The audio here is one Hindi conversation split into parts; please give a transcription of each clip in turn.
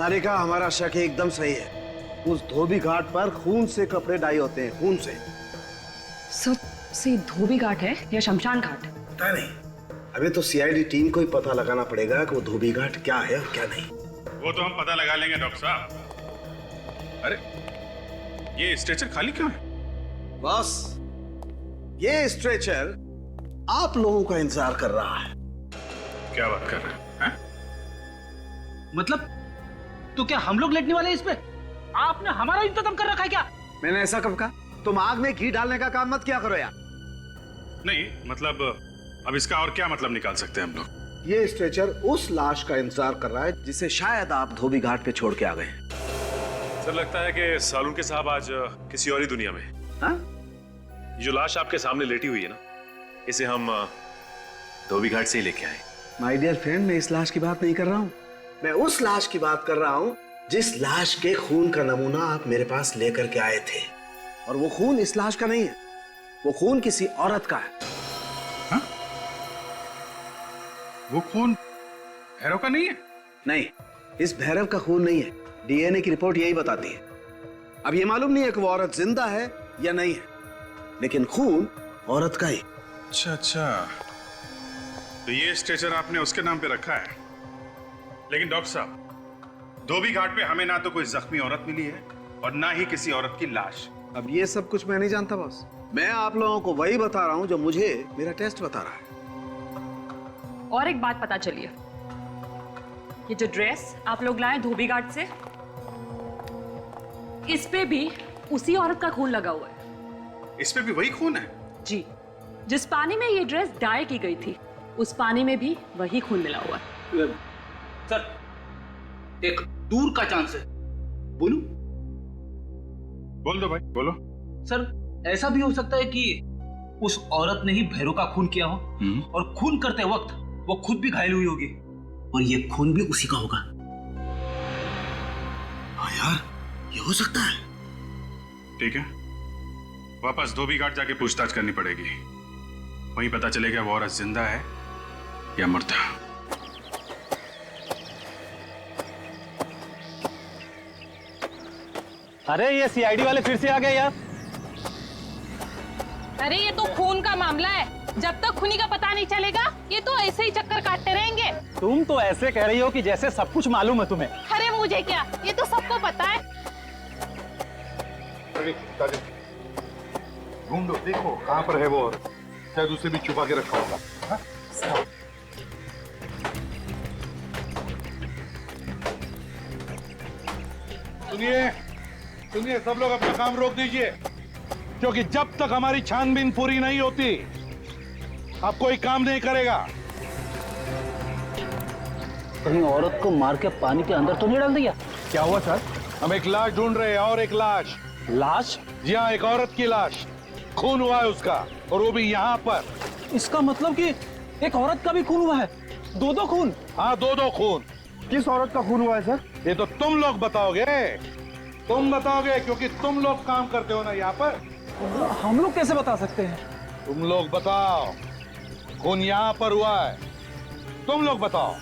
सारिका, हमारा शक एकदम सही है। उस धोबी घाट पर खून से कपड़े डाई होते हैं, खून से। से धोबी घाट है या शमशान घाट? पता नहीं, अभी तो सीआईडी टीम को ही पता लगाना पड़ेगा कि वो धोबी घाट क्या है और क्या नहीं। वो तो हम पता लगा लेंगे डॉक्टर साहब। अरे ये स्ट्रेचर खाली क्यों है? बस ये स्ट्रेचर आप लोगों का इंतजार कर रहा है। क्या बात कर रहे हैं? मतलब तो क्या हम लोग लेटने वाले हैं इस पे? आपने हमारा इंतजाम कर रखा है क्या? मैंने ऐसा कब कहा? तुम आग में घी डालने का काम मत किया करो यार। नहीं मतलब अब इसका और क्या मतलब निकाल सकते हैं हम लोग? ये स्ट्रेचर उस लाश का इंतजार कर रहा है जिसे शायद आप धोबी घाट पे छोड़ के आ गए। सर लगता है कि सालुंके साहब आज किसी और ही दुनिया में। हाँ? ये जो लाश आपके सामने लेटी हुई है ना, इसे हम धोबी घाट से ही लेके आए। माय डियर फ्रेंड, मैं इस लाश की बात नहीं कर रहा हूँ। मैं उस लाश की बात कर रहा हूँ जिस लाश के खून का नमूना आप मेरे पास लेकर के आए थे। और वो खून इस लाश का नहीं है, वो खून किसी औरत का है। हाँ? वो खून भैरव का नहीं है? नहीं, इस भैरव का खून नहीं है। डीएनए की रिपोर्ट यही बताती है। अब ये मालूम नहीं है कि वो औरत जिंदा है या नहीं है, लेकिन खून औरत का ही। अच्छा, तो ये स्ट्रेचर आपने उसके नाम पे रखा है। लेकिन डॉक्टर साहब, धोबी घाट पे हमें ना तो कोई जख्मी औरत मिली है और ना ही किसी औरत की लाश। अब ये सब कुछ मैं नहीं जानता बॉस। मैं आप लोगों को वही बता रहा हूं जो मुझे मेरा टेस्ट बता रहा है। और एक बात पता चली है, ये जो ड्रेस आप लोग लाए धोबी घाट से, इस पे भी उसी औरत का खून लगा हुआ है। इस पे भी वही खून है? जी, जिस पानी में ये ड्रेस डाई की गई थी, उस पानी में भी वही खून मिला हुआ है। सर एक दूर का चांस है, बोलूं? बोल दो भाई, बोलो। सर ऐसा भी हो सकता है कि उस औरत ने ही भैरव का खून किया हो और खून करते वक्त वो खुद भी घायल हुई होगी और ये खून भी उसी का होगा। हाँ यार, ये हो सकता है। ठीक है, वापस धोबी घाट जाके पूछताछ करनी पड़ेगी। वहीं पता चलेगा वो औरत जिंदा है या मरता। अरे ये सीआईडी वाले फिर से आ गए यार। अरे ये तो खून का मामला है, जब तक खूनी का पता नहीं चलेगा ये तो ऐसे ही चक्कर काटते रहेंगे। तुम तो ऐसे कह रही हो कि जैसे सब कुछ मालूम है तुम्हें। अरे मुझे क्या, ये तो सबको पता है। ढूंढो, देखो कहाँ पर है वो औरत, शायद उसे भी छुपा के रखा होगा। हाँ? सुनिए सुनिए, सब लोग अपना काम रोक दीजिए, क्योंकि जब तक हमारी छानबीन पूरी नहीं होती आप कोई काम नहीं करेगा। कहीं औरत को मार के पानी के अंदर तो नहीं डाल दिया? क्या हुआ सर? हम एक लाश ढूंढ रहे हैं, और एक लाश। लाश? जी हाँ, एक औरत की लाश, खून हुआ है उसका, और वो भी यहाँ पर। इसका मतलब कि एक औरत का भी खून हुआ है? दो खून? हाँ, दो खून। किस औरत का खून हुआ है सर? ये तो तुम लोग बताओगे, तुम बताओगे, क्योंकि तुम लोग काम करते हो ना यहाँ पर। हम लोग कैसे बता सकते हैं? तुम लोग बताओ, खून यहाँ पर हुआ है, तुम लोग बताओ।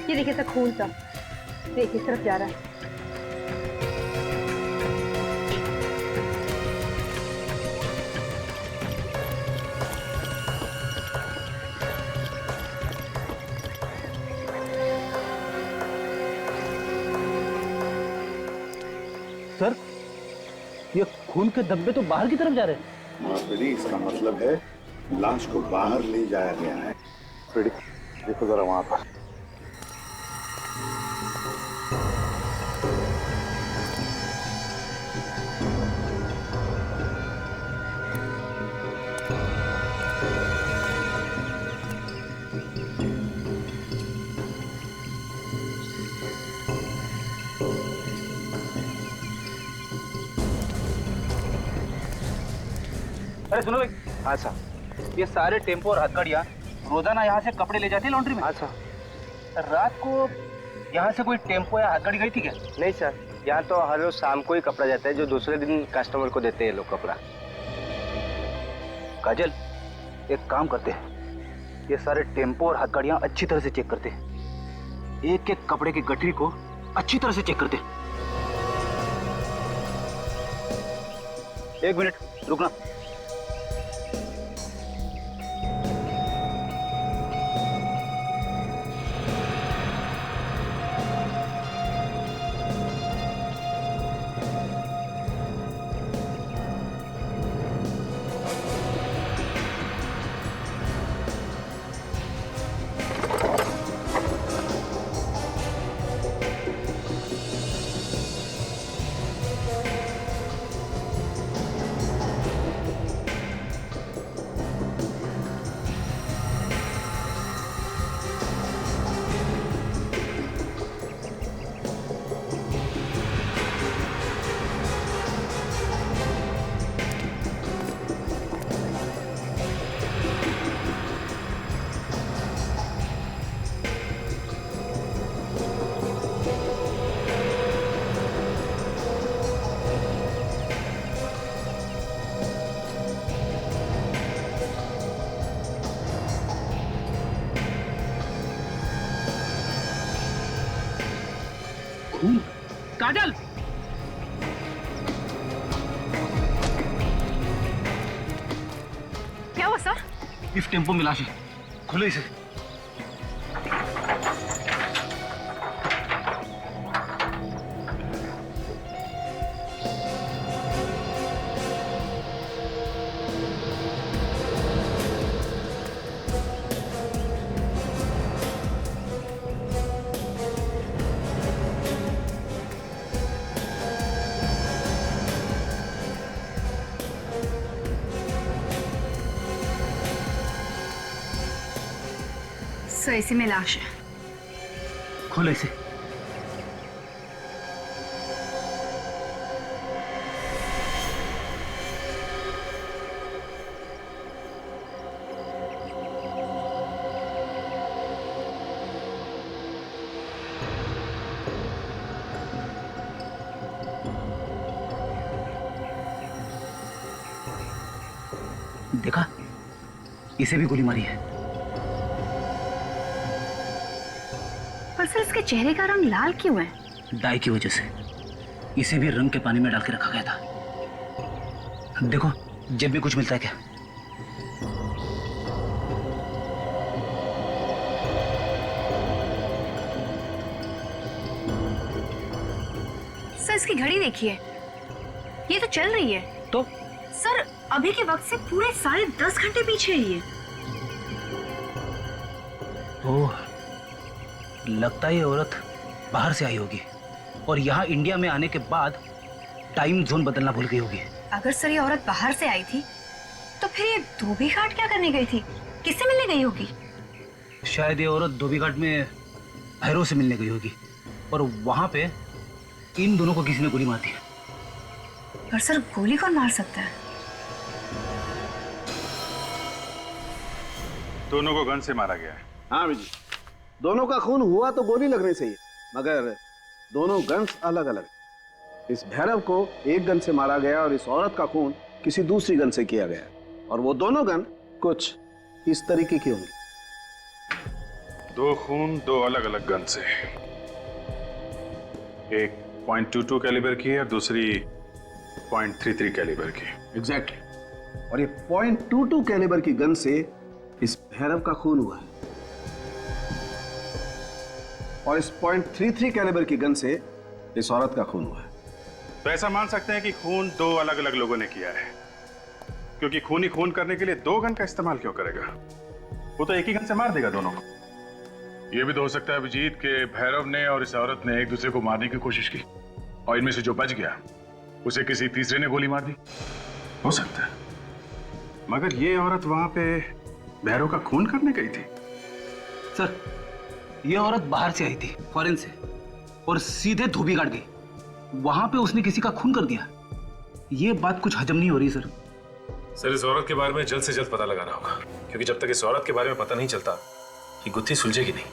ये देखिए सर, खून सा देखिए, इस तरफ जा रहा है। सर ये खून के धब्बे तो बाहर की तरफ जा रहे हैं। हाँ फ्रेडी, इसका मतलब है लाश को बाहर ले जाया गया है। फ्रेडी देखो जरा वहां पर। अरे सुनो भाई। अच्छा, ये सारे टेम्पो और हथकड़ियाँ रोजाना यहाँ से कपड़े ले जाते हैं लॉन्ड्री में। अच्छा, रात को यहाँ से कोई टेम्पो या हथकड़ी गई थी क्या? नहीं सर, यहाँ तो हर रोज शाम को ही कपड़ा जाता है, जो दूसरे दिन कस्टमर को देते हैं लोग कपड़ा। काजल, एक काम करते हैं, ये सारे टेम्पो और हथकड़ियाँ अच्छी तरह से चेक करते हैं, एक एक कपड़े की गठरी को अच्छी तरह से चेक करते हैं। 1 मिनट रुकना। काजल, क्या हुआ सर? इस टेम्पो में लाश है, खोलो इसे। सर, इसी में लाश है। खोलो इसे। देखा, इसे भी गोली मारी है। पर सर, इसके चेहरे का रंग लाल क्यों है? डाई की वजह से। इसे भी रंग के पानी में डाल के रखा गया था। देखो, जेब में कुछ मिलता है क्या? सर, इसकी घड़ी देखिए, ये तो चल रही है। तो सर, अभी के वक्त से पूरे 10.5 घंटे पीछे है ये। ओह, लगता है ये औरत बाहर से आई होगी और यहाँ इंडिया में आने के बाद टाइम जोन बदलना भूल गई होगी। अगर सर ये औरत बाहर से आई थी, तो फिर ये धोबी घाट क्या करने गई थी? किससे मिलने गई होगी? शायद ये औरत धोबी घाट में भैरव से मिलने गई होगी और वहां पे इन दोनों को किसी ने गोली मार दी। पर सर, गोली कौन मार सकता है? दोनों को गन से मारा गया है। हाँ जी, दोनों का खून हुआ तो गोली लगने से ही, मगर दोनों गन्स अलग अलग। इस भैरव को एक गन से मारा गया और इस औरत का खून किसी दूसरी गन से किया गया, और वो दोनों गन कुछ इस तरीके की होंगी। 2 खून 2 अलग अलग गन से, एक .22 कैलिबर की है और दूसरी .33 कैलिबर की। एग्जैक्टली। और ये .22 कैलिबर की गन से इस भैरव का खून हुआ है और इस .33 कैलिबर की गन से इस औरत का खून हुआ है। तो ऐसा मान सकते हैं कि खून 2 अलग अलग लोगों ने किया है, क्योंकि खून ही खून करने के लिए 2 गन का इस्तेमाल क्यों करेगा? वो तो एक ही गन से मार देगा दोनों को। ये भी तो हो सकता है अभिजीत के भैरव ने और इस औरत ने एक दूसरे को मारने की कोशिश की और इनमें से जो बच गया उसे किसी तीसरे ने गोली मार दी। हो सकता है, मगर ये औरत वहां पे भैरव का खून करने गई थी। सर, ये औरत बाहर से आई थी, फॉरेन से, और सीधे धोबी घाट गई। वहां पे उसने किसी का खून कर दिया। ये बात कुछ हजम नहीं हो रही सर। सर, इस औरत के बारे में जल्द से जल्द पता लगाना होगा, क्योंकि जब तक इस औरत के बारे में पता नहीं चलता ये गुत्थी सुलझेगी नहीं।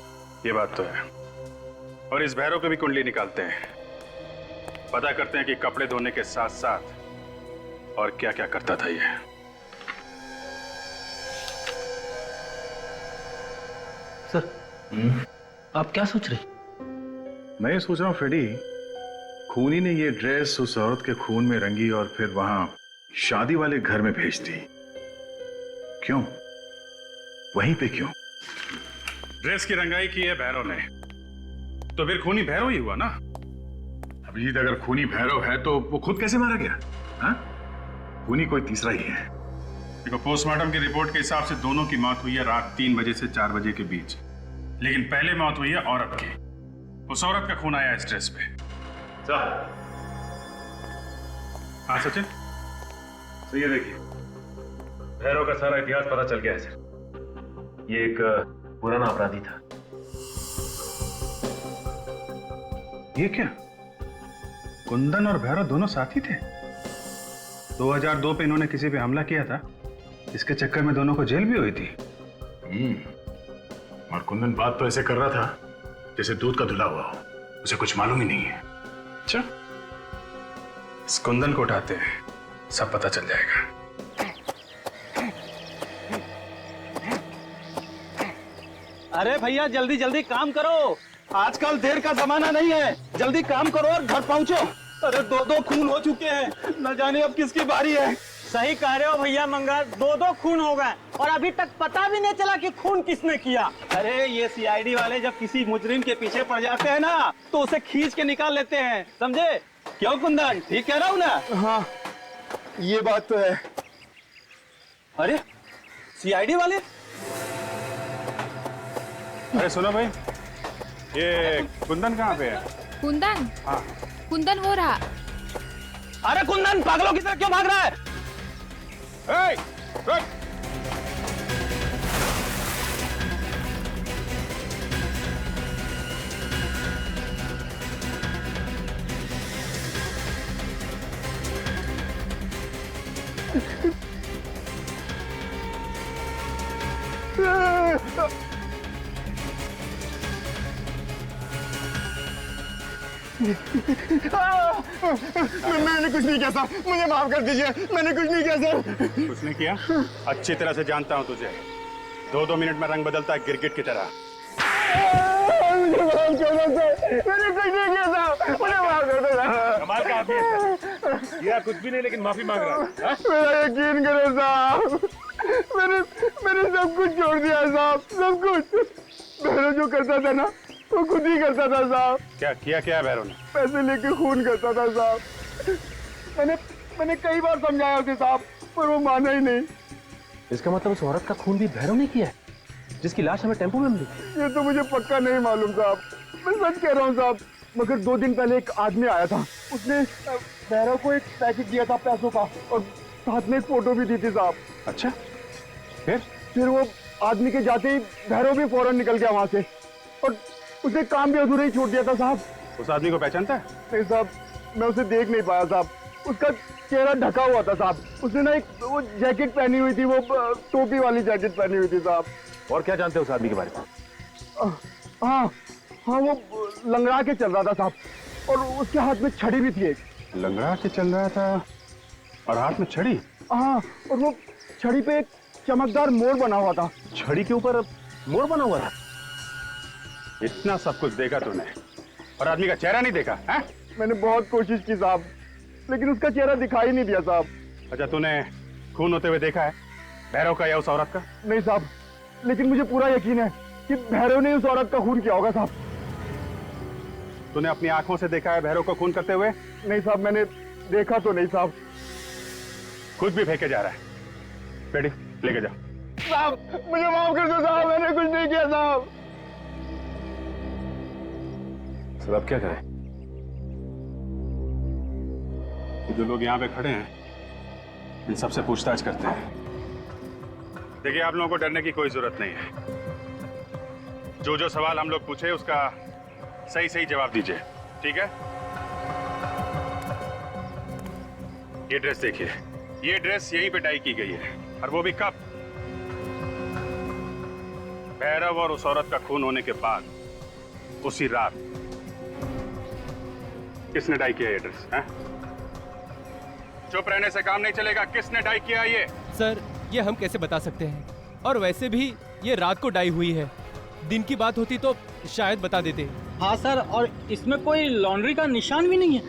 ये बात तो है। और इस भैरव की भी कुंडली निकालते हैं, पता करते हैं कि कपड़े धोने के साथ साथ और क्या क्या करता था ये। सर आप क्या सोच रहे? मैं ये सोच रहा हूँ फ्रेडी, खूनी ने ये ड्रेस उस औरत के खून में रंगी और फिर वहां शादी वाले घर में भेज दी। क्यों? वहीं पे क्यों? ड्रेस की रंगाई की है भैरव ने, तो फिर खूनी भैरव ही हुआ ना। अभिजीत, अगर खूनी भैरव है तो वो खुद कैसे मारा गया? हाँ? खूनी कोई तीसरा ही है। देखो, पोस्टमार्टम की रिपोर्ट के हिसाब से दोनों की मौत हुई है रात 3 बजे से 4 बजे के बीच, लेकिन पहले मौत हुई है औरत की। उस औरत का खून आया इस ड्रेस पे। हाँ सचिन, तो ये देखिए, भैरव का सारा इतिहास पता चल गया है सर। ये एक पुराना अपराधी था। ये क्या? कुंदन और भैरव दोनों साथी थे? 2002 पे इन्होंने किसी पे हमला किया था, इसके चक्कर में दोनों को जेल भी हुई थी। और कुंदन बात तो ऐसे कर रहा था जैसे दूध का धुला हुआ हो, उसे कुछ मालूम ही नहीं है। अच्छा, इस कुंदन को उठाते हैं, सब पता चल जाएगा। अरे भैया जल्दी जल्दी काम करो, आजकल देर का जमाना नहीं है, जल्दी काम करो और घर पहुंचो। अरे 2 खून हो चुके हैं, न जाने अब किसकी बारी है। सही कह रहे हो भैया मंगल, 2 खून हो गए और अभी तक पता भी नहीं चला कि खून किसने किया। अरे ये सीआईडी वाले जब किसी मुजरिम के पीछे पड़ जाते हैं ना तो उसे खींच के निकाल लेते हैं, समझे? क्यों कुंदन, ठीक कह रहा हूँ ना? हाँ, ये बात तो है। अरे सीआईडी वाले? अरे सुनो भाई, ये कुंदन कहाँ पे है? कुंदन? हाँ। कुंदन वो रहा। अरे कुंदन पागलों की तरह क्यों भाग रहा है? Hey, रुक! मैंने कुछ नहीं किया सर, मुझे माफ कर दीजिए, मैंने कुछ नहीं किया सर। कुछ नहीं किया? अच्छी तरह से जानता हूं तुझे, 2-2 मिनट में रंग बदलता है गिरगिट की तरह। मुझे माफ कर दो सर, मैंने कुछ नहीं किया सर, मुझे माफ कर दो सर। कमाल का आदमी है सर, किया कुछ भी नहीं लेकिन माफी मांग रहा है। मेरा यकीन करो साहब, मैंने सब कुछ छोड़ दिया साहब, सब कुछ। भैरव जो करता था ना वो खुद ही करता था साहब। क्या किया? क्या है भैरव ने? पैसे लेके खून करता था साहब। मैंने कई बार समझाया उसे साहब, पर वो माना ही नहीं। इसका मतलब उस औरत का खून भी भैरव ने किया है, जिसकी लाश हमें टेम्पो में मिली? ये तो मुझे पक्का नहीं मालूम साहब, मैं सच कह रहा हूँ साहब। मगर 2 दिन पहले एक आदमी आया था, उसने भैरव को एक पैकेट दिया था पैसों का और साथ में एक फोटो भी दी थी साहब। अच्छा, फिर वो आदमी के जाते ही भैरव भी फौरन निकल गया वहां से और उसने काम भी अधूरा ही छोड़ दिया था साहब। उस आदमी को पहचानता है? नहीं साहब, मैं उसे देख नहीं पाया साहब, उसका चेहरा ढका हुआ था साहब। उसने ना एक वो जैकेट पहनी हुई थी, वो टोपी वाली जैकेट पहनी हुई थी साहब। और क्या जानते हो उस आदमी के बारे में? हाँ, वो लंगड़ा के चल रहा था साहब और उसके हाथ में छड़ी भी थी एक। लंगड़ा के चल रहा था और हाथ में छड़ी? हाँ, और वो छड़ी पे एक चमकदार मोर बना हुआ था। छड़ी के ऊपर मोर बना हुआ था? इतना सब कुछ देखा तूने और आदमी का चेहरा नहीं देखा है? मैंने बहुत कोशिश की साहब, लेकिन उसका चेहरा दिखाई नहीं दिया साहब। अच्छा, तूने खून होते हुए देखा है भैरव का या उस औरत का? नहीं साहब, लेकिन मुझे पूरा यकीन है कि भैरव ने उस औरत का खून किया होगा साहब। तूने अपनी आंखों से देखा है भैरव को खून करते हुए? नहीं साहब, मैंने देखा तो नहीं साहब। खुद भी फेंके जा रहा है। बेटी लेके जाओ। साहब मुझे माफ कर दो साहब, मैंने कुछ नहीं किया साहब। सर अब क्या करें? जो लोग यहाँ पे खड़े हैं इन सबसे पूछताछ करते हैं। देखिए, आप लोगों को डरने की कोई जरूरत नहीं है। जो जो सवाल हम लोग पूछे उसका सही सही जवाब दीजिए, ठीक है? ये ड्रेस देखिए, ये ड्रेस यहीं पे डाई की गई है, और वो भी कब? भैरव और उस औरत का खून होने के बाद, उसी रात किसने डाई किया ये ड्रेस? चुप रहने से काम नहीं चलेगा। किसने डाई किया ये? सर ये हम कैसे बता सकते हैं, और वैसे भी ये रात को डाई हुई है, दिन की बात होती तो शायद बता देते। हाँ सर, और इसमें कोई लॉन्ड्री का निशान भी नहीं है।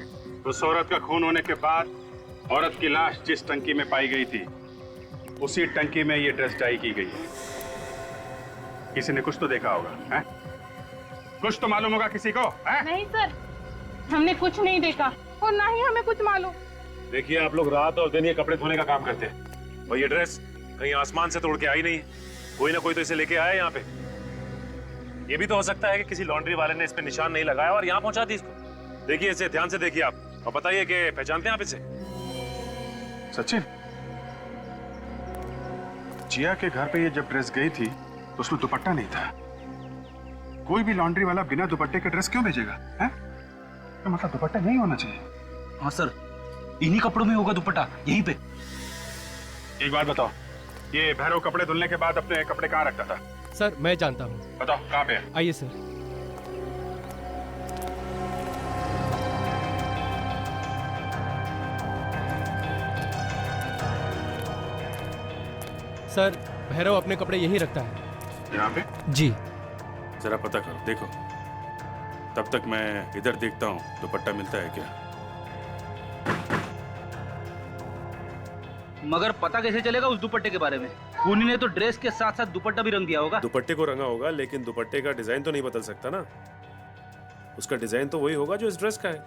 उस औरत का खून होने के बाद औरत की लाश जिस टंकी में पाई गई थी उसी टंकी में ये ड्रेस डाई की गई है। किसी ने कुछ तो देखा होगा, हैं? कुछ तो मालूम होगा किसी को, हैं? नहीं सर, हमने कुछ नहीं देखा और ना ही हमें कुछ मालूम। देखिए आप लोग रात और दिन ये कपड़े धोने का काम करते हैं, और ये ड्रेस कहीं आसमान से तोड़ के आई नहीं, कोई ना कोई तो इसे लेके आया यहाँ पे। ये भी तो हो सकता है कि किसी लॉन्ड्री वाले ने इस पे निशान नहीं लगाया और यहाँ पहुंचा दी इसको। देखिए इसे ध्यान से देखिए आप, और बताइए कि पहचानते हैं आप इसे? सचिन, जिया के घर पे ये जब ड्रेस गई थी तो उसमें दुपट्टा नहीं था। कोई भी लॉन्ड्री वाला बिना दुपट्टे के ड्रेस क्यों भेजेगा, हैं? तो मतलब दुपट्टा नहीं होना चाहिए। हाँ सर, इन्हीं कपड़ों में होगा दुपट्टा, यहीं पे। एक बात बताओ, ये भैरव कपड़े धुलने के बाद अपने कपड़े कहाँ रखता था? सर मैं जानता हूँ। बताओ कहाँ पे है? आइए सर। सर भैरव अपने कपड़े यहीं रखता है। यहाँ पे? जी। जरा पता करो, देखो। तब तक मैं इधर देखता हूँ दुपट्टा मिलता है क्या। मगर पता कैसे चलेगा उस दुपट्टे के बारे में? खूनी ने तो ड्रेस के साथ साथ दुपट्टा भी रंग दिया होगा। दुपट्टे को रंगा होगा, लेकिन दुपट्टे का डिजाइन तो नहीं बदल सकता ना। उसका डिजाइन तो वही होगा जो इस ड्रेस का है।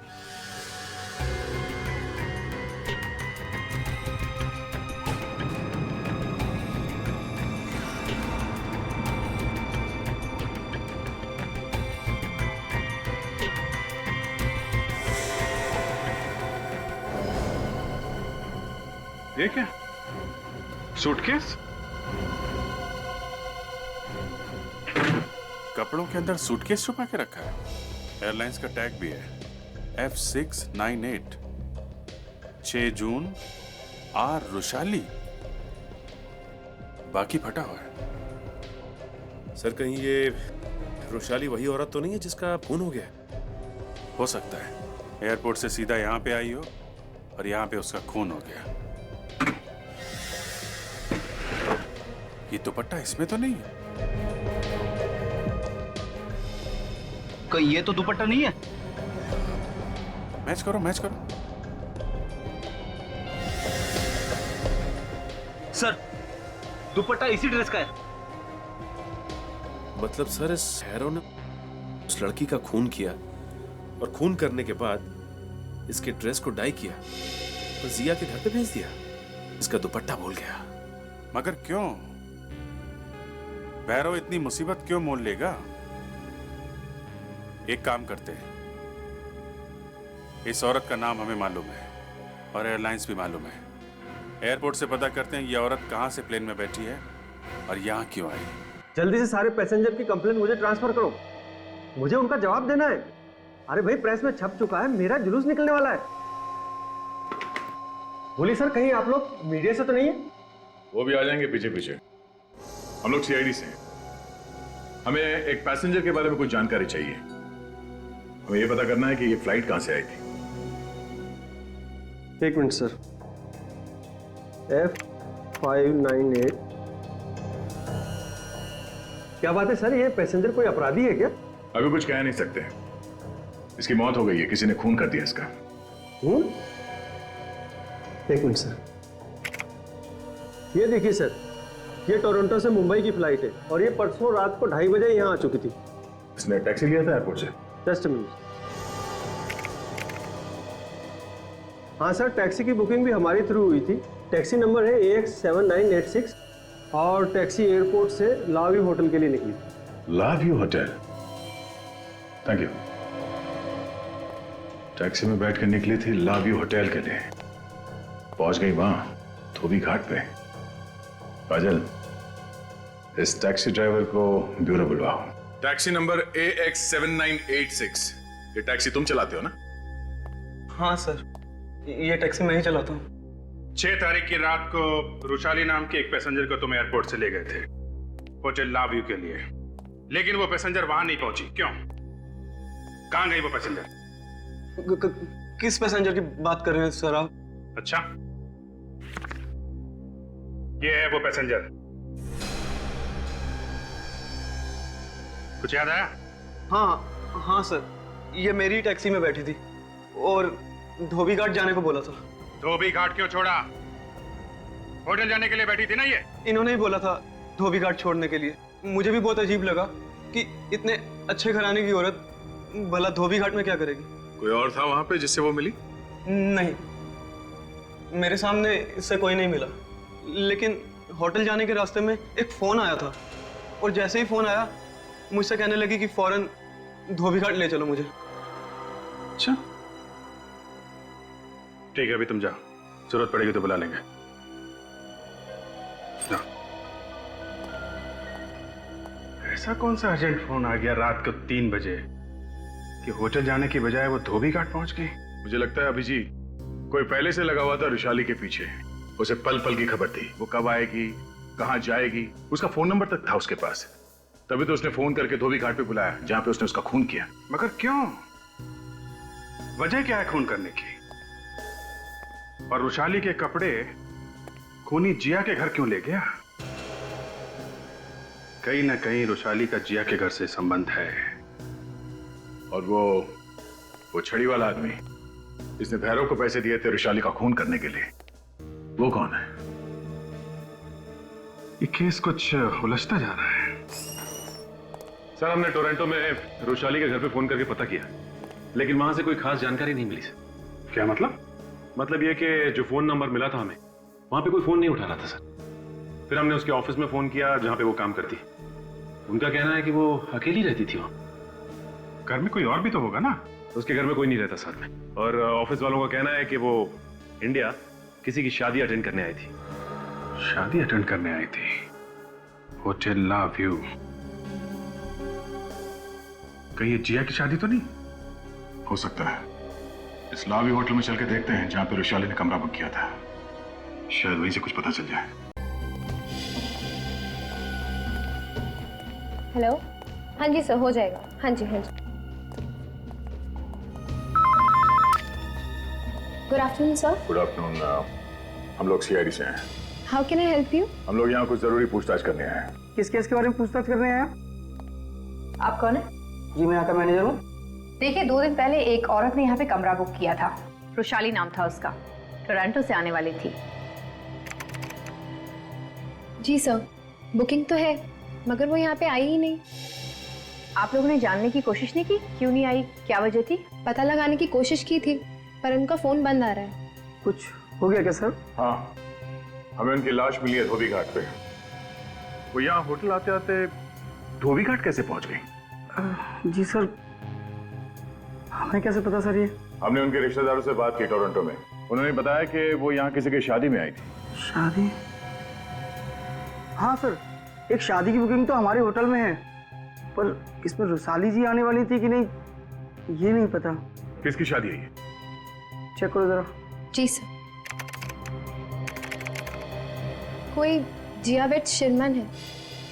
ये क्या? सूटकेस? कपड़ों के अंदर सूटकेस छुपा के रखा है। एयरलाइंस का टैग भी है, F698, 6 जून, आर रुशाली। बाकी फटा हुआ है। सर कहीं ये रुशाली वही औरत तो नहीं है जिसका खून हो गया? हो सकता है एयरपोर्ट से सीधा यहाँ पे आई हो और यहाँ पे उसका खून हो गया। ये दुपट्टा इसमें तो नहीं है। कहीं ये तो दुपट्टा नहीं है? मैच करो, मैच करो। सर दुपट्टा इसी ड्रेस का है। मतलब सर इस हैरो ने उस लड़की का खून किया, और खून करने के बाद इसके ड्रेस को डाई किया और जिया के घर पे भेज दिया। इसका दुपट्टा भूल गया। मगर क्यों? भैरव इतनी मुसीबत क्यों मोल लेगा? एक काम करते हैं, इस औरत का नाम हमें मालूम है और एयरलाइंस भी मालूम है। एयरपोर्ट से पता करते हैं ये औरत कहां से प्लेन में बैठी है और यहां क्यों आई। जल्दी से सारे पैसेंजर की कंप्लेंट मुझे ट्रांसफर करो, मुझे उनका जवाब देना है। अरे भाई प्रेस में छप चुका है, मेरा जुलूस निकलने वाला है। बोलिए सर, कहीं आप लोग मीडिया से तो नहीं है? वो भी आ जाएंगे पीछे पीछे। हम लोग सीआईडी से हैं। हमें एक पैसेंजर के बारे में कुछ जानकारी चाहिए। हमें ये पता करना है कि ये फ्लाइट कहां से आई थी। एक मिनट सर। F598। क्या बात है सर, ये पैसेंजर कोई अपराधी है क्या? अभी कुछ कह नहीं सकते। इसकी मौत हो गई है, किसी ने खून कर दिया इसका। खून? एक मिनट सर, ये देखिए सर, ये टोरंटो से मुंबई की फ्लाइट है और ये परसों रात को 2:30 बजे यहाँ आ चुकी थी। इसने टैक्सी लिया था एयरपोर्ट से? Just a minute. हाँ सर, टैक्सी की बुकिंग भी हमारी थ्रू हुई थी। टैक्सी नंबर है AX7986 और टैक्सी एयरपोर्ट से लाव्यू होटल के लिए निकली। लाव्यू होटल? Thank you. टैक्सी में बैठ कर निकली थी लाव्यू होटल के लिए, पहुंच गई वहां धोबी घाट पे। काजल, इस टैक्सी ड्राइवर को ब्यूरो बुलवाओ। Taxi number AX7986। ये टैक्सी तुम चलाते हो ना? हाँ सर, ये टैक्सी मैं ही चलाता हूँ। 6 तारीख की रात को रुशाली नाम के एक पैसेंजर को तुम एयरपोर्ट से ले गए थे होटल लाव्यू के लिए, लेकिन वो पैसेंजर वहां नहीं पहुंची। क्यों? कहां गई वो पैसेंजर? किस पैसेंजर की बात कर रहे हैं सर आप? अच्छा, ये है वो पैसेंजर। कुछ याद आया? हाँ सर, ये मेरी टैक्सी में बैठी थी और धोबी घाट जाने को बोला था। धोबी घाट क्यों छोड़ा? होटल जाने के लिए बैठी थी ना ये? इन्होंने ही बोला था धोबी घाट छोड़ने के लिए। मुझे भी बहुत अजीब लगा कि इतने अच्छे घराने की औरत भला धोबी घाट में क्या करेगी। कोई और था वहां पे जिससे वो मिली? नहीं, मेरे सामने इससे कोई नहीं मिला, लेकिन होटल जाने के रास्ते में एक फोन आया था और जैसे ही फोन आया मुझसे कहने लगी कि फौरन धोबी घाट ले चलो मुझे। अच्छा ठीक है, अभी तुम जाओ, जरूरत पड़ेगी तो बुला लेंगे। जाओ। ऐसा कौन सा अर्जेंट फोन आ गया रात को 3 बजे कि होटल जाने की बजाय वो धोबी घाट पहुंच गई? मुझे लगता है अभिजीत कोई पहले से लगा हुआ था रुशाली के पीछे। उसे पल पल की खबर थी, वो कब आएगी, कहां जाएगी, उसका फोन नंबर तक था उसके पास। तभी तो उसने फोन करके धोबी घाट पे बुलाया जहां पे उसने उसका खून किया। मगर क्यों? वजह क्या है खून करने की? और रुशाली के कपड़े खूनी जिया के घर क्यों ले गया? कहीं ना कहीं रुशाली का जिया के घर से संबंध है। और वो छड़ी वाला आदमी जिसने भैरव को पैसे दिए थे रुशाली का खून करने के लिए, वो कौन है? ये केस कुछ उलझता जा रहा है। सर, हमने टोरंटो में रुशाली के घर पे फोन करके पता किया, लेकिन वहां से कोई खास जानकारी नहीं मिली सर। क्या मतलब? मतलब ये कि जो फोन नंबर मिला था हमें, वहां पे कोई फोन नहीं उठा रहा था सर। फिर हमने उसके ऑफिस में फोन किया जहां पे वो काम करती। उनका कहना है कि वो अकेली रहती थी वहां। घर में कोई और भी तो होगा ना? उसके घर में कोई नहीं रहता साथ में। और ऑफिस वालों का कहना है कि वो इंडिया किसी की शादी अटेंड करने आई थी। शादी अटेंड करने आई थी? होटल ला व्यू। कहीं ये जिया की शादी तो नहीं? हो सकता है। इस लावी होटल में चल के देखते हैं जहां पे रुशाली ने कमरा बुक किया था, शायद वहीं से कुछ पता चल जाए। हेलो, हाँ जी सर, हो जाएगा। हाँ जी हाँ जी। Good afternoon sir. Good afternoon. हम लोग सीआईडी से हैं। How can I help you? हम लोग यहाँ कुछ जरूरी पूछताछ करने आए हैं। किस केस के बारे में पूछताछ करने आए? आप कौन है? जी, मैं यहाँ का मैनेजर हूँ। देखिए, 2 दिन पहले एक औरत ने यहाँ पे कमरा बुक किया था। रुशाली नाम था उसका, टोरंटो से आने वाली थी। जी सर, बुकिंग तो है, मगर वो यहाँ पे आई ही नहीं। आप लोगों ने जानने की कोशिश नहीं की क्यों नहीं आई, क्या वजह थी? पता लगाने की कोशिश की थी, पर उनका फोन बंद आ रहा है। कुछ हो गया क्या सर? हाँ, हमें उनकी लाश मिली है धोबी घाट पे। वो यहाँ होटल आते आते धोबी घाट कैसे पहुंच गई? जी सर, हमें कैसे पता सर? ये हमने उनके रिश्तेदारों से बात की टोरंटो में। उन्होंने बताया कि वो यहाँ किसी की शादी में आई थी। शादी? हाँ सर, एक शादी की बुकिंग तो हमारे होटल में है, पर इसमें रुशाली जी आने वाली थी कि नहीं ये नहीं पता। किसकी शादी है ये? चेक करो जरा। जी सर, कोई जियावेट शिरमन है,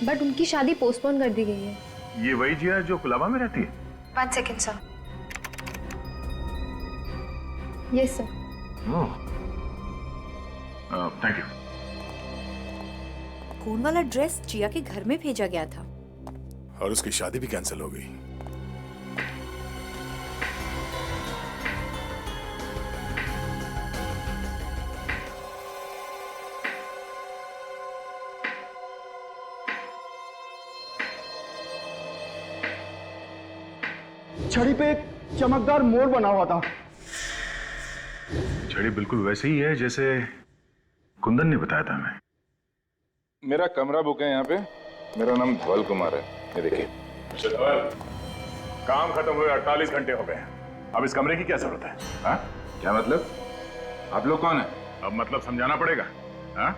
बट उनकी शादी पोस्टपोन कर दी गई है। ये वही जिया जो कुलाबा में रहती है? 1 second sir. Yes sir. Thank you. खून वाला ड्रेस जिया के घर में भेजा गया था और उसकी शादी भी कैंसिल हो गई। छड़ी पे एक चमकदार मोर बना हुआ था। छड़ी बिल्कुल वैसे ही है जैसे कुंदन ने बताया था हमें। मेरा कमरा बुक है यहाँ पे। मेरा नाम धवल कुमार है। ये देखिए। काम खत्म हुए 48 घंटे हो गए। अब इस कमरे की क्या जरूरत है? हाँ? क्या मतलब? आप लोग कौन है? अब मतलब समझाना पड़ेगा। हाँ?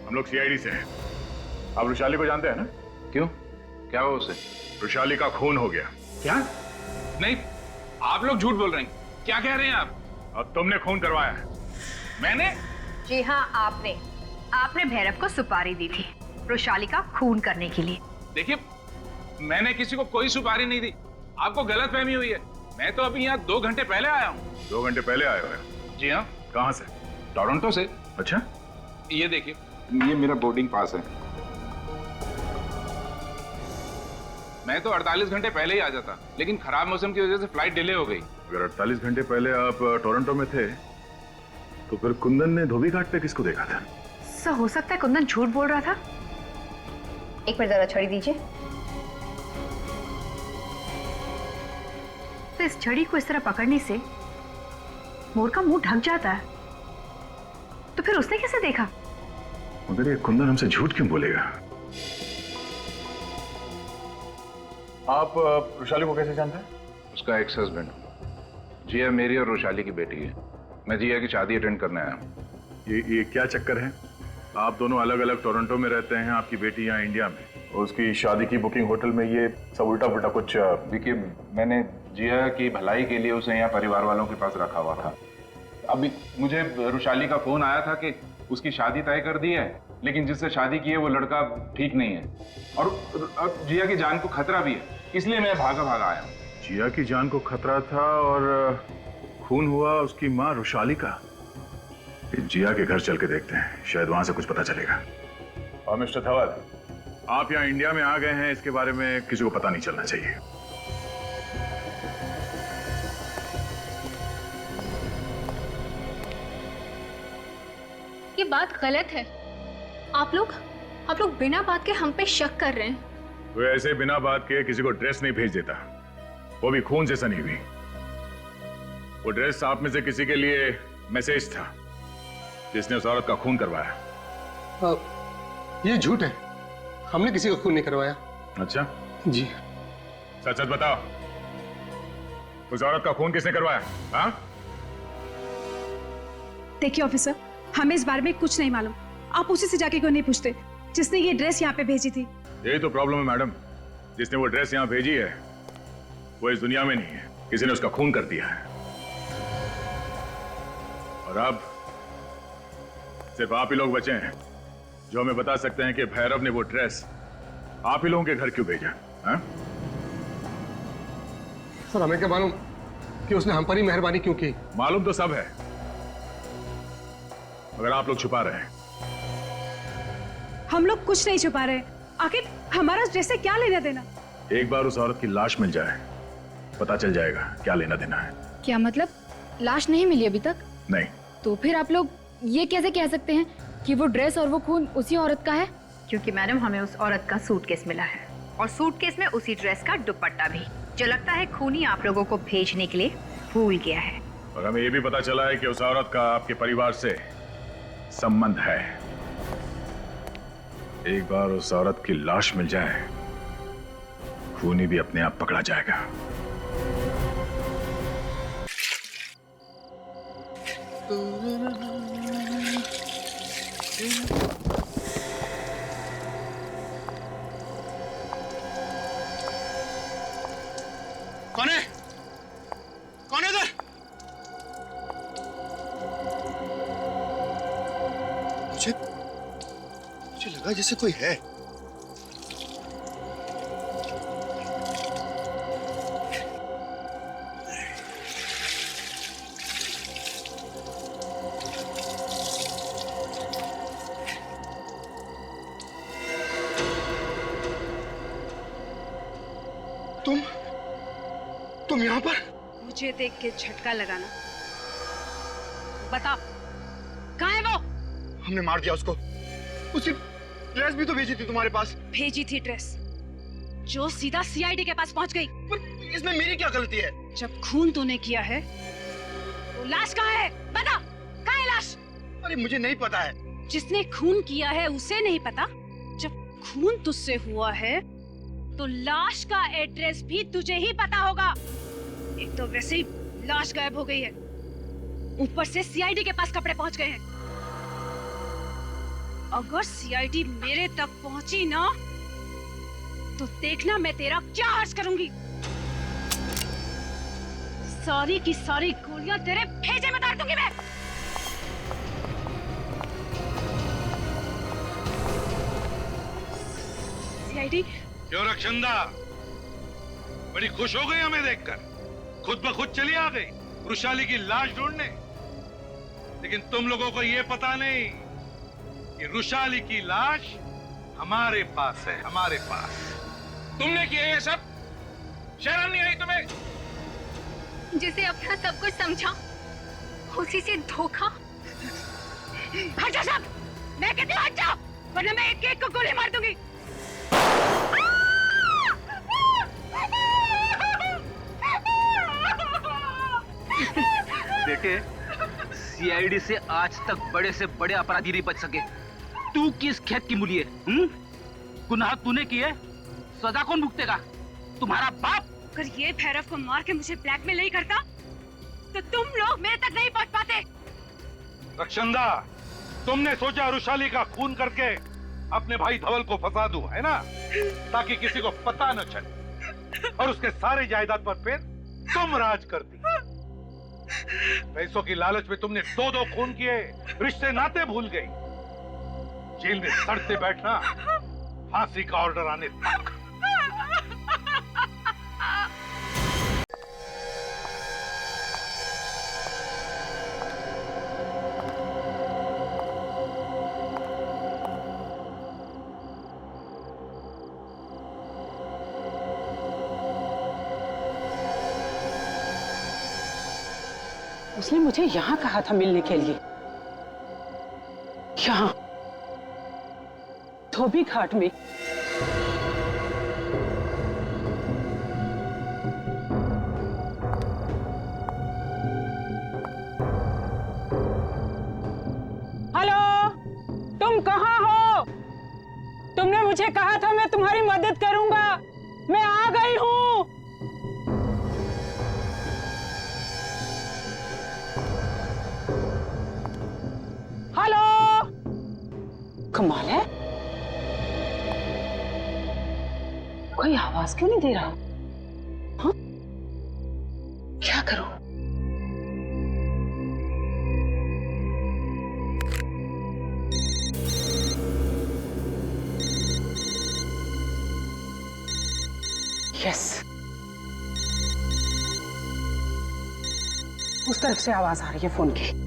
हम लोग सीआईडी से हैं। आप रुशाली को जानते हैं ना? क्यों? क्या हुआ उसे? रुशाली का खून हो गया। क्या? नहीं, आप लोग झूठ बोल रहे हैं। क्या कह रहे हैं आप? अब तुमने खून करवाया है। मैंने? जी हाँ, आपने भैरव को सुपारी दी थी रुशाली का खून करने के लिए। देखिए, मैंने किसी को कोई सुपारी नहीं दी। आपको गलतफहमी हुई है। मैं तो अभी यहाँ 2 घंटे पहले आया हूँ। 2 घंटे पहले आए हो? जी हाँ। कहाँ से? टोरंटो से। अच्छा, ये देखिए, ये मेरा बोर्डिंग पास है। मैं तो 48 घंटे पहले ही आ जाता, लेकिन खराब मौसम की वजह से फ्लाइट डिले हो गई। अगर 48 घंटे पहले आप टोरंटो में थे तो फिर कुंदन ने धोबी घाट पे किसको देखा था? सर हो सकता है कुंदन झूठ बोल रहा था। एक बार जरा छड़ी दीजिए। तो इस छड़ी को इस तरह पकड़ने से मोर का मुंह ढक जाता है, तो फिर उसने कैसे देखा? मगर ये कुंदन हमसे झूठ क्यों बोलेगा? आप रोशाली को कैसे जानते हैं? उसका एक्स हस्बैंड। जिया मेरी और रोशाली की बेटी है। मैं जिया की शादी अटेंड करने आया हूँ। ये क्या चक्कर है? आप दोनों अलग अलग टोरंटो में रहते हैं, आपकी बेटी यहाँ इंडिया में। उसकी शादी की बुकिंग होटल में, ये सब उल्टा पुल्टा कुछ। देखिए, मैंने जिया की भलाई के लिए उसे यहाँ परिवार वालों के पास रखा हुआ था। अभी मुझे रोशाली का फोन आया था कि उसकी शादी तय कर दी है, लेकिन जिससे शादी की है वो लड़का ठीक नहीं है और अब जिया की जान को खतरा भी है, इसलिए मैं भागा भागा आया हूँ। जिया की जान को खतरा था और खून हुआ उसकी माँ रोशाली का। जिया के घर चल के देखते हैं, शायद वहां से कुछ पता चलेगा। और मिस्टर धवल, आप यहाँ इंडिया में आ गए हैं, इसके बारे में किसी को पता नहीं चलना चाहिए। ये बात गलत है। आप लोग बिना बात के हम पे शक कर रहे हैं। वो ऐसे बिना बात के किसी को ड्रेस नहीं भेज देता, वो भी खून से सनी हुई। वो ड्रेस आप में से किसी के लिए मैसेज था जिसने उस औरत का खून करवाया। ये झूठ है, हमने किसी का खून नहीं करवाया। अच्छा जी। सच सच बताओ, उस औरत का खून किसने करवाया? हाँ? देखिए ऑफिसर, हमें इस बारे में कुछ नहीं मालूम। आप उसी से जाके क्यों नहीं पूछते जिसने ये ड्रेस यहाँ पे भेजी थी? यही तो प्रॉब्लम है मैडम, जिसने वो ड्रेस यहाँ भेजी है वो इस दुनिया में नहीं है, किसी ने उसका खून कर दिया है। और अब सिर्फ आप ही लोग बचे हैं जो हमें बता सकते हैं कि भैरव ने वो ड्रेस आप ही लोगों के घर क्यों भेजा। हाँ? सर हमें क्या मालूम कि उसने हम पर ही मेहरबानी क्यों की। मालूम तो सब है, मगर आप लोग छुपा रहे हैं। हम लोग कुछ नहीं छुपा रहे। आखिर हमारा ड्रेस से क्या लेना देना? एक बार उस औरत की लाश मिल जाए, पता चल जाएगा क्या लेना देना है। क्या मतलब? लाश नहीं मिली अभी तक? नहीं। तो फिर आप लोग ये कैसे कह सकते हैं कि वो ड्रेस और वो खून उसी औरत का है? क्योंकि मैडम हमें उस औरत का सूटकेस मिला है और सूटकेस में उसी ड्रेस का दुपट्टा भी, जो लगता है खूनी आप लोगों को भेजने के लिए भूल गया है। और हमें ये भी पता चला है कि उस औरत का आपके परिवार से संबंध है। एक बार उस औरत की लाश मिल जाए, खूनी भी अपने आप पकड़ा जाएगा। कौन है? कौन है इधर? मुझे लगा जैसे कोई है। तुम यहाँ पर? मुझे देख के झटका लगाना। बता, कहाँ है वो? हमने मार दिया उसको। उसकी ड्रेस भी तो भेजी थी तुम्हारे पास। भेजी थी ड्रेस, जो सीधा सीआईडी के पास पहुंच गई। पर इसमें मेरी क्या गलती है? जब खून तूने किया है, तो लाश कहाँ है? बता, कहाँ है लाश? अरे मुझे नहीं पता है। जिसने खून किया है उसे नहीं पता? जब खून तुझसे हुआ है, तो लाश का एड्रेस भी तुझे ही पता होगा। एक तो वैसे ही लाश गायब हो गई है, ऊपर से सीआईडी के पास कपड़े पहुंच गए हैं। अगर सीआईडी मेरे तक पहुंची ना, तो देखना मैं तेरा क्या हर्ष करूंगी। सारी की सारी गोलियां तेरे भेजे में डाल दूंगी मैं। सीआईडी। क्यों रक्षंदा, बड़ी खुश हो गई हमें देखकर? खुद ब खुद चली आ गई रुशाली की लाश ढूंढने। लेकिन तुम लोगों को यह पता नहीं कि रुशाली की लाश हमारे पास है, हमारे पास। तुमने किया ये सब? शर्म नहीं आई तुम्हें? जिसे अपना सब कुछ समझा उसी से धोखा। हट जा सब, मैं कहती हूँ हट जाओ, वरना मैं एक एक को गोली मार दूंगी। बेटे, सीआईडी से आज तक बड़े से बड़े अपराधी नहीं बच सके। तू किस खेत की मूली है? गुनाह तूने किए, सजा कौन भुगतेगा? तुम्हारा बाप। अगर ये भैरव को मार के मुझे ब्लैकमेल नहीं करता तो तुम लोग मेरे तक नहीं पहुंच पाते। रक्षंदा, तुमने सोचा रुशाली का खून करके अपने भाई धवल को फंसा दूं, है ना? ताकि किसी को पता न चले और उसके सारे जायदाद पर फिर तुम राज करती। पैसों की लालच में तुमने 2-2 खून किए, रिश्ते नाते भूल गई। जेल में सड़ते बैठना, फांसी का ऑर्डर आने तक। उसने मुझे यहाँ कहा था मिलने के लिए। यहाँ धोबी घाट में। हेलो, तुम कहाँ हो? तुमने मुझे कहा था मैं तुम्हारी मदद करूंगा। मैं आ गई हूँ। कमाल है, कोई आवाज क्यों नहीं दे रहा? हाँ? क्या करूं? यस, उस तरफ से आवाज आ रही है फोन की।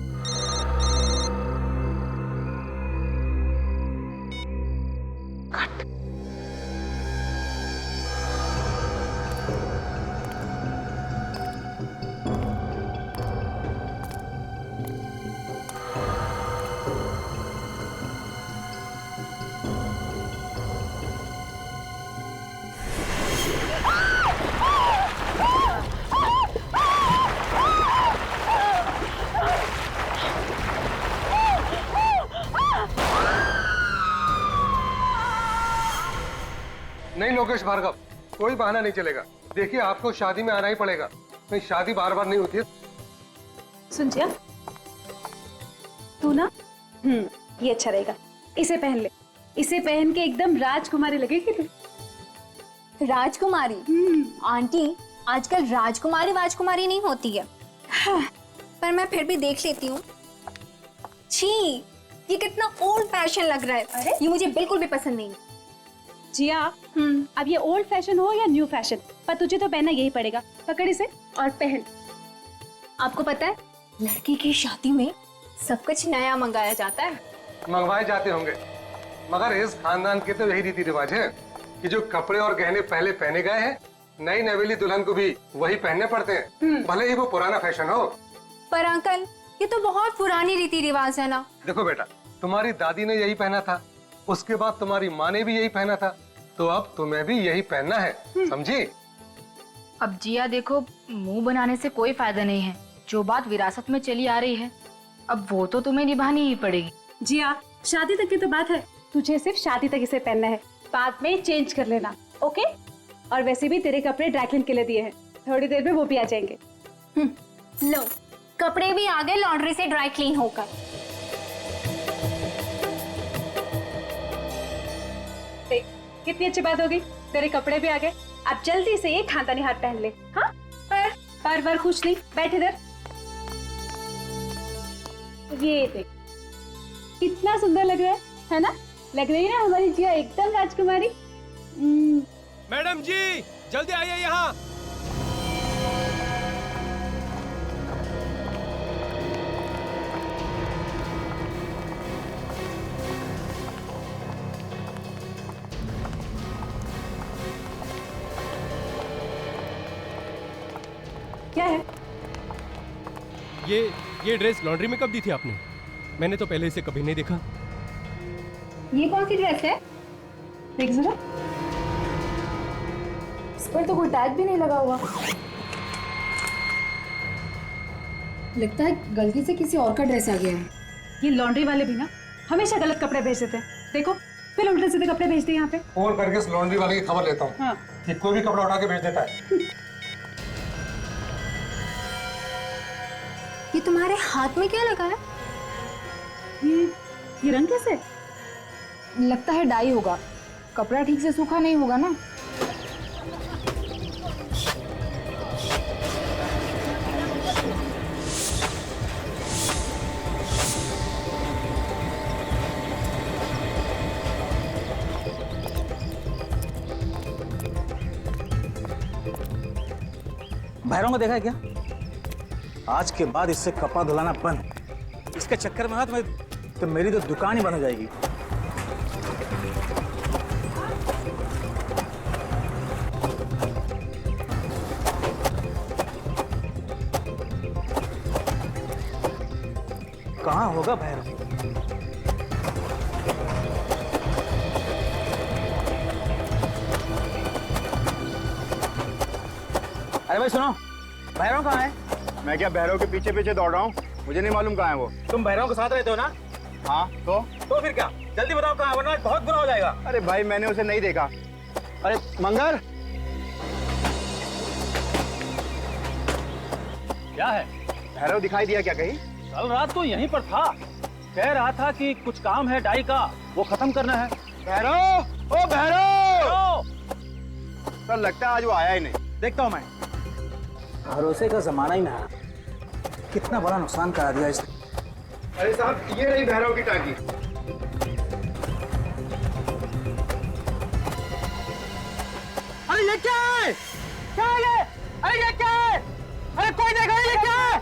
नहीं लोकेश भार्गव, कोई बहाना नहीं चलेगा। देखिए, आपको शादी में आना ही पड़ेगा। नहीं, शादी बार बार नहीं होती है। सुन जिया, तू ना ये अच्छा रहेगा, इसे पहन ले। इसे पहन के एकदम राजकुमारी लगेगी तू। राजकुमारी? आंटी, आजकल राजकुमारी नहीं होती है। हाँ, पर मैं फिर भी देख लेती हूँ। छी, ये कितना ओल्ड फैशन लग रहा है। अरे ये मुझे बिल्कुल भी पसंद नहीं। जिया, अब ये ओल्ड फैशन हो या न्यू फैशन, पर तुझे तो पहनना यही पड़ेगा। पकड़ इसे और पहन। आपको पता है, लड़की की शादी में सब कुछ नया मंगाया जाता है। मंगवाए जाते होंगे, मगर इस खानदान के तो यही रीति रिवाज है कि जो कपड़े और गहने पहले पहने गए हैं, नई नवेली दुल्हन को भी वही पहनने पड़ते हैं, भले ही वो पुराना फैशन हो। पर अंकल, ये तो बहुत पुरानी रीति रिवाज है ना। देखो बेटा, तुम्हारी दादी ने यही पहना था, उसके बाद तुम्हारी माँ ने भी यही पहना था, तो अब तुम्हें भी यही पहनना है, समझी? अब जिया देखो, मुंह बनाने से कोई फायदा नहीं है। जो बात विरासत में चली आ रही है, अब वो तो तुम्हें निभानी ही पड़ेगी। जिया, शादी तक की तो बात है, तुझे सिर्फ शादी तक इसे पहनना है, बाद में चेंज कर लेना, ओके? और वैसे भी तेरे कपड़े ड्राई क्लीन के लिए दिए हैं, थोड़ी देर में वो भी आ जाएंगे। लो, कपड़े भी आ गए लॉन्ड्री से ड्राई क्लीन होकर। कितनी अच्छी बात होगी, तेरे कपड़े भी आ गए। अब जल्दी से ये खानदानी हार पहन ले। हाँ, पर खुश नहीं, बैठ इधर। ये देख, कितना सुंदर लग रहा है ना? लग रही है ना हमारी जिया एकदम राजकुमारी। मैडम जी, जल्दी आइए यहाँ। क्या है? ये ड्रेस लॉन्ड्री में कब दी थी आपने? मैंने तो पहले इसे कभी नहीं देखा। ये कौन सी ड्रेस है? देख जरा। इस पर तो कोई टैग भी नहीं लगा हुआ। लगता है गलती से किसी और का ड्रेस आ गया है। ये लॉन्ड्री वाले भी ना हमेशा गलत कपड़े भेज देते हैं। देखो फिर उल्टे सीधे कपड़े भेजते हैं यहाँ पे। फोन करके इस लॉन्ड्री वाले की खबर लेता हूँ हाँ। कि कोई भी कपड़ा उठा के भेज देता है। ये तुम्हारे हाथ में क्या लगा है? ये रंग कैसे? लगता है डाई होगा। कपड़ा ठीक से सूखा नहीं होगा ना। भैरव को देखा है क्या? आज के बाद इससे कपड़ा धुलाना बंद। इसके चक्कर में ना तो मेरी तो दुकान ही बंद हो जाएगी। कहाँ होगा भैरव? अरे भाई सुनो, भैरव कहाँ है? मैं क्या भैरव के पीछे पीछे दौड़ रहा हूँ? मुझे नहीं मालूम कहाँ है वो। तुम भैरव के साथ रहते हो ना? हाँ तो फिर क्या? जल्दी बताओ कहाँ है, वरना बहुत बुरा हो जाएगा। अरे भाई मैंने उसे नहीं देखा। अरे मंगर, क्या है? भैरव दिखाई दिया क्या कहीं? कल रात को यहीं पर था। कह रहा था कि कुछ काम है डाई का, वो खत्म करना है। भैरव, ओ भैरव! सर लगता है आज वो आया ही नहीं। देखता हूँ मैं। भरोसे का जमाना ही ना, कितना बड़ा नुकसान करा दिया इसने। अरे साहब, ये रही भैरव की टांकी। अरे ये क्या है? क्या है ये? अरे ये क्या है? अरे कोई देखा ये क्या है?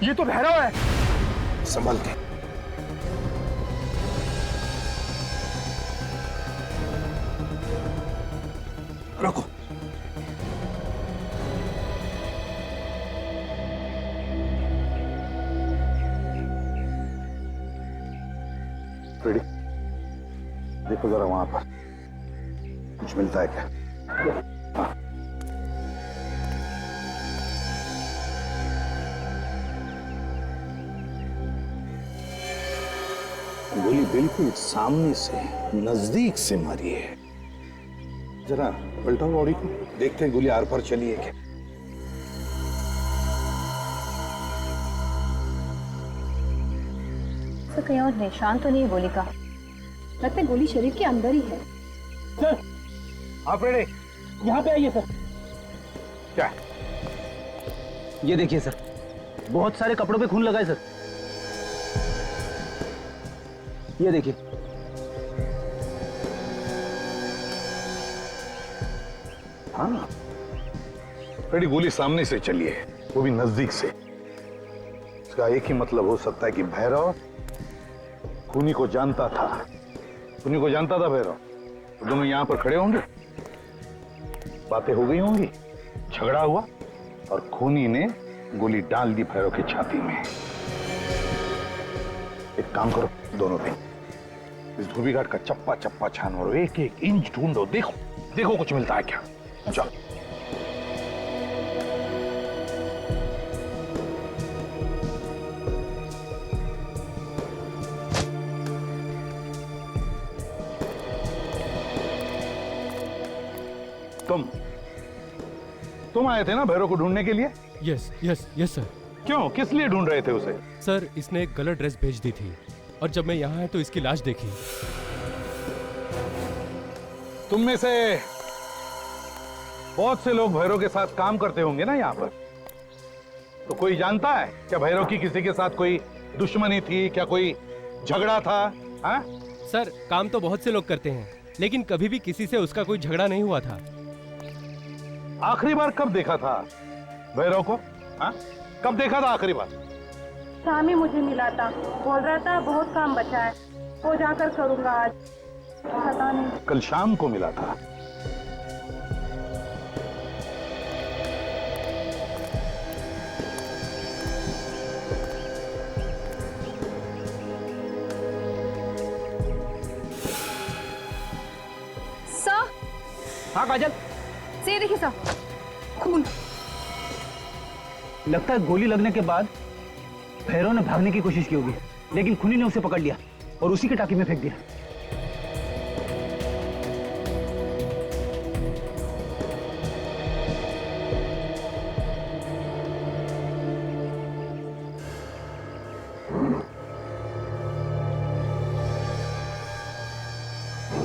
ये तो भैरव है। संभल के। रुको। रेडी? देखो जरा वहां पर कुछ मिलता है क्या? हाँ। गोली बिल्कुल सामने से, नजदीक से मारी है। जरा पलटाओ बॉडी को, देखते हैं गोली आर पार चली है क्या। तो कहीं और निशान तो नहीं है गोली का। लगता है गोली शरीर के अंदर ही है। सर, आप रेडी? यहाँ पे आइए सर। क्या? ये देखिए सर, बहुत सारे कपड़ों पे खून लगा है सर। ये देखिए। हाँ, रेडी गोली सामने से चली है, वो भी नजदीक से। इसका एक ही मतलब हो सकता है कि भैरव खूनी को जानता था। खूनी को जानता था भैरव, तो दोनों यहां पर खड़े होंगे, बातें हो गई होंगी, झगड़ा हुआ और खूनी ने गोली डाल दी भैरव की छाती में। एक काम करो दोनों दिन, इस धोबी घाट का चप्पा चप्पा छान मारो, एक एक इंच ढूंढो, देखो देखो कुछ मिलता है क्या। चलो। तुम आए थे ना भैरव को ढूंढने के लिए? Yes yes yes sir. क्यों, किस लिए ढूंढ रहे थे उसे? सर, इसने एक गलत ड्रेस भेज दी थी और जब मैं यहाँ आया तो इसकी लाश देखी। तुम में से बहुत से लोग भैरव के साथ काम करते होंगे ना यहाँ पर, तो कोई जानता है क्या भैरव की किसी के साथ कोई दुश्मनी थी, क्या कोई झगड़ा था? हाँ सर, काम तो बहुत से लोग करते हैं, लेकिन कभी भी किसी से उसका कोई झगड़ा नहीं हुआ था। आखिरी बार कब देखा था भैरव को? हाँ, कब देखा था आखिरी बार? शाम ही मुझे मिला था, बोल रहा था बहुत काम बचा है, वो जाकर करूंगा आज। पता नहीं। कल शाम को मिला था। सर। हाँ काजल। से देखिए सर, खून। लगता है गोली लगने के बाद भैरव ने भागने की कोशिश की होगी, लेकिन खूनी ने उसे पकड़ लिया और उसी के टाकी में फेंक दिया।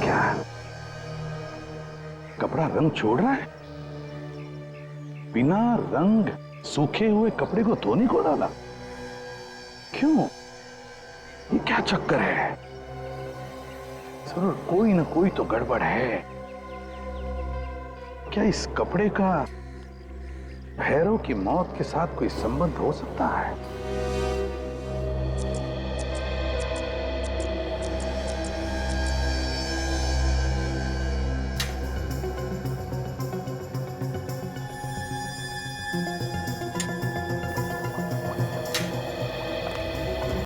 क्या कपड़ा रंग छोड़ रहा है? बिना रंग सूखे हुए कपड़े को धोने को डाला? क्यों? ये क्या चक्कर है? जरूर कोई ना कोई तो गड़बड़ है। क्या इस कपड़े का भैरव की मौत के साथ कोई संबंध हो सकता है?